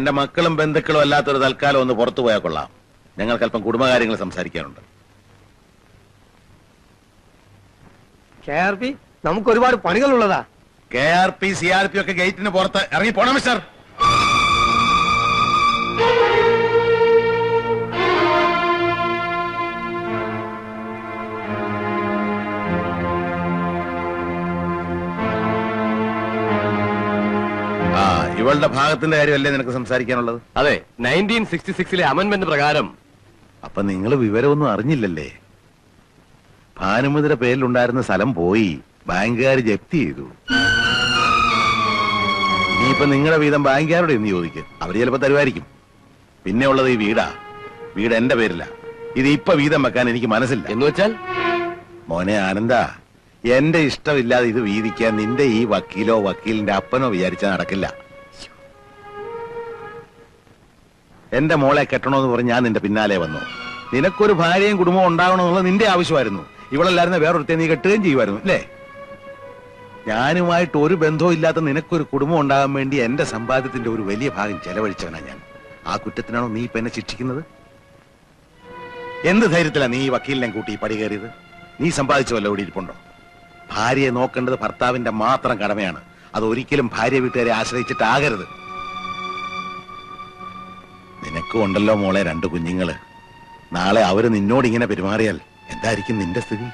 എന്റെ മക്കളും ബന്ധുക്കളും അല്ലാത്തൊരു തൽക്കാലം ഒന്ന് പുറത്തു പോയാൽ കൊള്ളാം. ഞങ്ങൾക്ക് അല്പം കുടുംബകാര്യങ്ങൾ സംസാരിക്കാനുണ്ട്. KRP നമുക്ക് ഒരുപാട് പണികളുള്ളതാ. KRP CRP ഒക്കെ ഗേറ്റിന് പുറത്ത് ഇറങ്ങി പോണം മിസ്റ്റർ. ഇവളുടെ ഭാഗത്തിന്റെ കാര്യമല്ലേ നിനക്ക് സംസാരിക്കാനുള്ളത്? അതെ, 1966 അമെന്റ്മെന്റ് പ്രകാരം. അപ്പൊ നിങ്ങൾ വിവരമൊന്നും അറിഞ്ഞില്ലല്ലേ? ഭാനുമതിയുടെ പേരിലുണ്ടായിരുന്ന സ്ഥലം പോയി, ബാങ്കുകാർ ജപ്തി ചെയ്തു. ഇനിയിപ്പൊ നിങ്ങളുടെ വീതം ബാങ്കുകാരോട് എന്ന് ചോദിക്കും, അവര് ചിലപ്പോ തരുമായിരിക്കും. പിന്നെ ഉള്ളത് ഈ വീടാ. വീട് എന്റെ പേരില. ഇത് ഇപ്പൊ വീതം വെക്കാൻ എനിക്ക് മനസ്സില്ല. എന്ന് വെച്ചാൽ മോനെ ആനന്ദ, എന്റെ ഇഷ്ടമില്ലാതെ ഇത് വീതിക്കാൻ നിന്റെ ഈ വക്കീലോ വക്കീലിന്റെ അപ്പനോ വിചാരിച്ചാൽ നടക്കില്ല. എന്റെ മോളെ കെട്ടണമെന്ന് പറഞ്ഞ് ഞാൻ നിന്റെ പിന്നാലെ വന്നു. നിനക്കൊരു ഭാര്യയും കുടുംബവും ഉണ്ടാവണമെന്നുള്ളത് നിന്റെ ആവശ്യമായിരുന്നു. ഇവളല്ലായിരുന്ന വേറൊരുത്തെ നീ കെട്ടുകയും ചെയ്യുമായിരുന്നു അല്ലേ? ഞാനുമായിട്ട് ഒരു ബന്ധവും ഇല്ലാത്ത നിനക്കൊരു കുടുംബം ഉണ്ടാകാൻ വേണ്ടി എന്റെ സമ്പാദ്യത്തിന്റെ ഒരു വലിയ ഭാഗം ചെലവഴിച്ചവനാ ഞാൻ. ആ കുറ്റത്തിനാണോ നീ ഇപ്പൊ എന്നെ ശിക്ഷിക്കുന്നത്? എന്ത് ധൈര്യത്തിലാ നീ ഈ വക്കീലിനെ കൂട്ടി ഈ പടി കയറിയത്? നീ സമ്പാദിച്ചല്ലോ ഇവിടെ ഇരിപ്പുണ്ടോ? ഭാര്യയെ നോക്കേണ്ടത് ഭർത്താവിന്റെ മാത്രം കടമയാണ്. അത് ഒരിക്കലും ഭാര്യ വീട്ടുകാരെ ആശ്രയിച്ചിട്ടാകരുത്. നിനക്കും ഉണ്ടല്ലോ മോളെ 2 കുഞ്ഞുങ്ങള്. നാളെ അവര് നിന്നോട് ഇങ്ങനെ പെരുമാറിയാൽ എന്തായിരിക്കും നിന്റെ സ്ഥിതി?